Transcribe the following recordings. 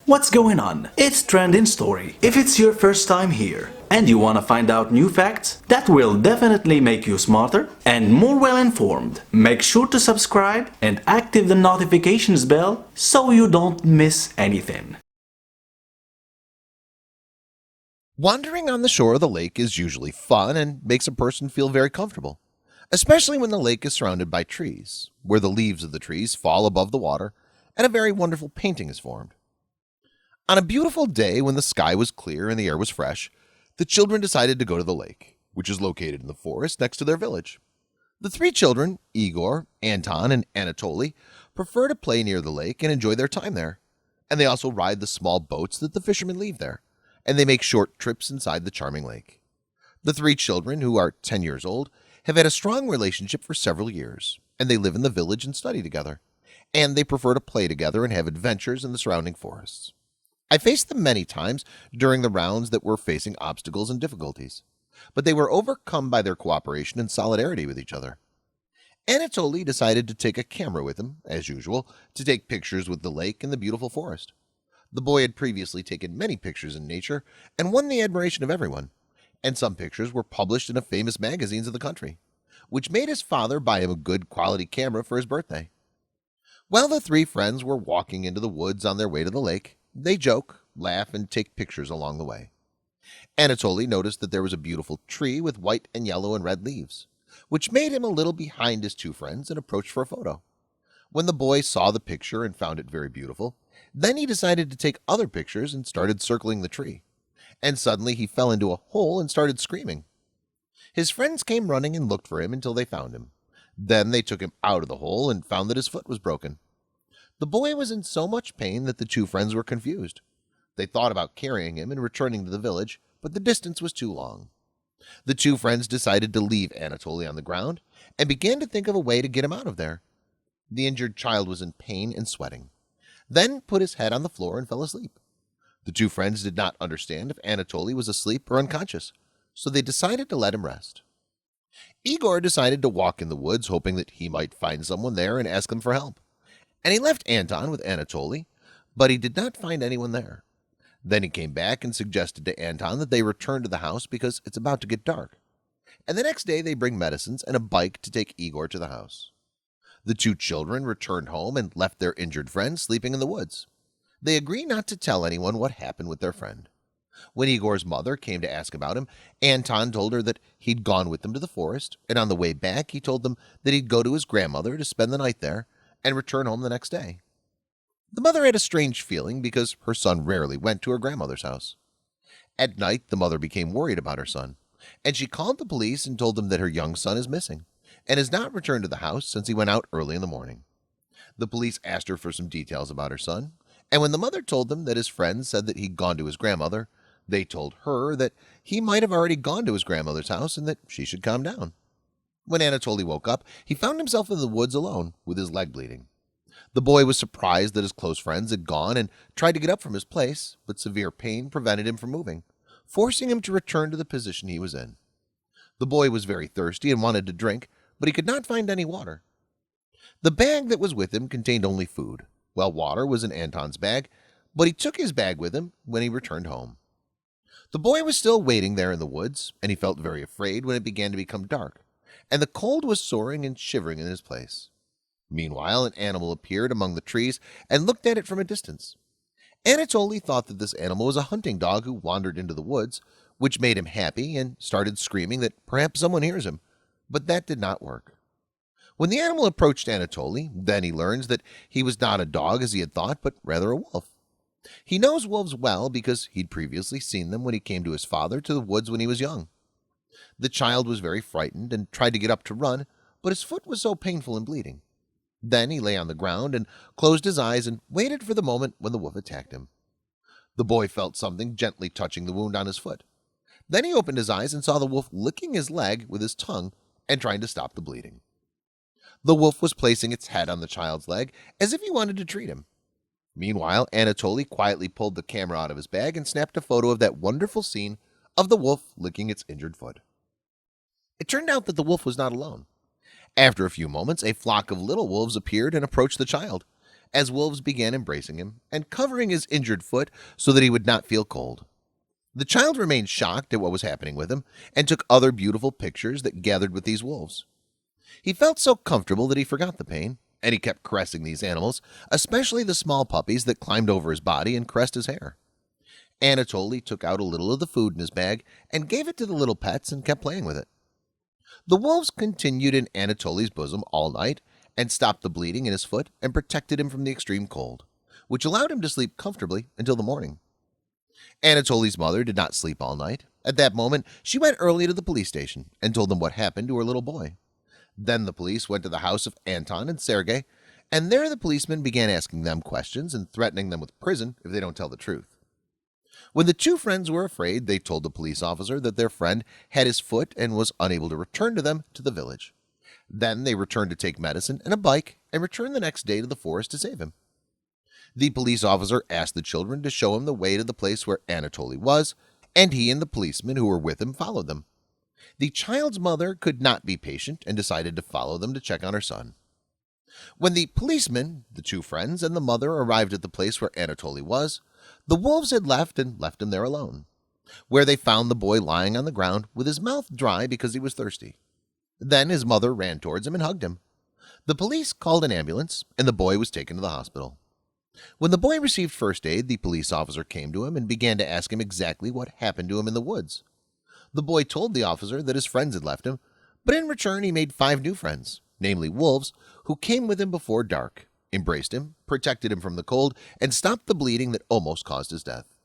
What's going on? It's Trending Story. If it's your first time here and you want to find out new facts that will definitely make you smarter and more well informed, make sure to subscribe and active the notifications bell so you don't miss anything. Wandering on the shore of the lake is usually fun and makes a person feel very comfortable, especially when the lake is surrounded by trees, where the leaves of the trees fall above the water and a very wonderful painting is formed. On a beautiful day when the sky was clear and the air was fresh, the children decided to go to the lake, which is located in the forest next to their village. The three children, Igor, Anton, and Anatoly, prefer to play near the lake and enjoy their time there, and they also ride the small boats that the fishermen leave there, and they make short trips inside the charming lake. The three children, who are 10 years old, have had a strong relationship for several years, and they live in the village and study together, and they prefer to play together and have adventures in the surrounding forests. I faced them many times during the rounds that were facing obstacles and difficulties, but they were overcome by their cooperation and solidarity with each other. Anatoly decided to take a camera with him, as usual, to take pictures with the lake and the beautiful forest. The boy had previously taken many pictures in nature and won the admiration of everyone, and some pictures were published in famous magazines of the country, which made his father buy him a good quality camera for his birthday. While the three friends were walking into the woods on their way to the lake, they joke, laugh, and take pictures along the way. Anatoly noticed that there was a beautiful tree with white and yellow and red leaves, which made him a little behind his two friends and approached for a photo. When the boy saw the picture and found it very beautiful, then he decided to take other pictures and started circling the tree. And suddenly he fell into a hole and started screaming. His friends came running and looked for him until they found him. Then they took him out of the hole and found that his foot was broken. The boy was in so much pain that the two friends were confused. They thought about carrying him and returning to the village, but the distance was too long. The two friends decided to leave Anatoly on the ground and began to think of a way to get him out of there. The injured child was in pain and sweating, then put his head on the floor and fell asleep. The two friends did not understand if Anatoly was asleep or unconscious, so they decided to let him rest. Igor decided to walk in the woods, hoping that he might find someone there and ask them for help. And he left Anton with Anatoly, but he did not find anyone there. Then he came back and suggested to Anton that they return to the house because it's about to get dark. And the next day they bring medicines and a bike to take Igor to the house. The two children returned home and left their injured friend sleeping in the woods. They agree not to tell anyone what happened with their friend. When Igor's mother came to ask about him, Anton told her that he'd gone with them to the forest, and on the way back he told them that he'd go to his grandmother to spend the night there and return home the next day. The mother had a strange feeling because her son rarely went to her grandmother's house. At night, the mother became worried about her son, and she called the police and told them that her young son is missing and has not returned to the house since he went out early in the morning. The police asked her for some details about her son, and when the mother told them that his friends said that he'd gone to his grandmother, they told her that he might have already gone to his grandmother's house and that she should calm down. When Anatoly woke up, he found himself in the woods alone with his leg bleeding. The boy was surprised that his close friends had gone and tried to get up from his place, but severe pain prevented him from moving, forcing him to return to the position he was in. The boy was very thirsty and wanted to drink, but he could not find any water. The bag that was with him contained only food, while water was in Anton's bag, but he took his bag with him when he returned home. The boy was still waiting there in the woods, and he felt very afraid when it began to become dark, and the cold was soaring and shivering in his place. Meanwhile, an animal appeared among the trees and looked at it from a distance. Anatoly thought that this animal was a hunting dog who wandered into the woods, which made him happy and started screaming that perhaps someone hears him, but that did not work. When the animal approached Anatoly, then he learns that he was not a dog as he had thought, but rather a wolf. He knows wolves well because he'd previously seen them when he came to his father to the woods when he was young. The child was very frightened and tried to get up to run, but his foot was so painful and bleeding. Then he lay on the ground and closed his eyes and waited for the moment when the wolf attacked him. The boy felt something gently touching the wound on his foot. Then he opened his eyes and saw the wolf licking his leg with his tongue and trying to stop the bleeding. The wolf was placing its head on the child's leg as if he wanted to treat him. Meanwhile, Anatoly quietly pulled the camera out of his bag and snapped a photo of that wonderful scene of the wolf licking its injured foot. It turned out that the wolf was not alone. After a few moments, a flock of little wolves appeared and approached the child, as wolves began embracing him and covering his injured foot so that he would not feel cold. The child remained shocked at what was happening with him and took other beautiful pictures that gathered with these wolves. He felt so comfortable that he forgot the pain, and he kept caressing these animals, especially the small puppies that climbed over his body and caressed his hair. Anatoly took out a little of the food in his bag and gave it to the little pets and kept playing with it. The wolves continued in Anatoly's bosom all night and stopped the bleeding in his foot and protected him from the extreme cold, which allowed him to sleep comfortably until the morning. Anatoly's mother did not sleep all night. At that moment, she went early to the police station and told them what happened to her little boy. Then the police went to the house of Anton and Sergei, and there the policemen began asking them questions and threatening them with prison if they don't tell the truth. When the two friends were afraid, they told the police officer that their friend had his foot and was unable to return to them to the village. Then they returned to take medicine and a bike and returned the next day to the forest to save him. The police officer asked the children to show him the way to the place where Anatoly was, and he and the policemen who were with him followed them. The child's mother could not be patient and decided to follow them to check on her son. When the policemen, the two friends, and the mother arrived at the place where Anatoly was, the wolves had left and left him there alone, where they found the boy lying on the ground with his mouth dry because he was thirsty. Then his mother ran towards him and hugged him. The police called an ambulance, and the boy was taken to the hospital. When the boy received first aid, the police officer came to him and began to ask him exactly what happened to him in the woods. The boy told the officer that his friends had left him, but in return he made 5 new friends, namely wolves, who came with him before dark, embraced him, protected him from the cold, and stopped the bleeding that almost caused his death.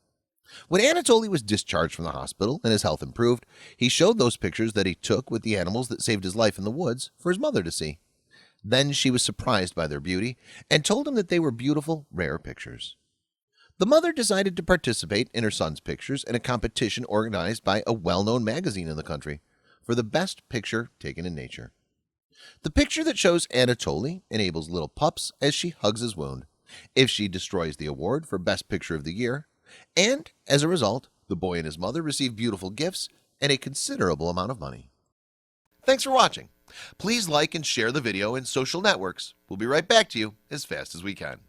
When Anatoly was discharged from the hospital and his health improved, he showed those pictures that he took with the animals that saved his life in the woods for his mother to see. Then she was surprised by their beauty and told him that they were beautiful, rare pictures. The mother decided to participate in her son's pictures in a competition organized by a well-known magazine in the country for the best picture taken in nature. The picture that shows Anatoly enables little pups as she hugs his wound, if she destroys the award for Best Picture of the Year, and as a result, the boy and his mother receive beautiful gifts and a considerable amount of money. Thanks for watching. Please like and share the video in social networks. We'll be right back to you as fast as we can.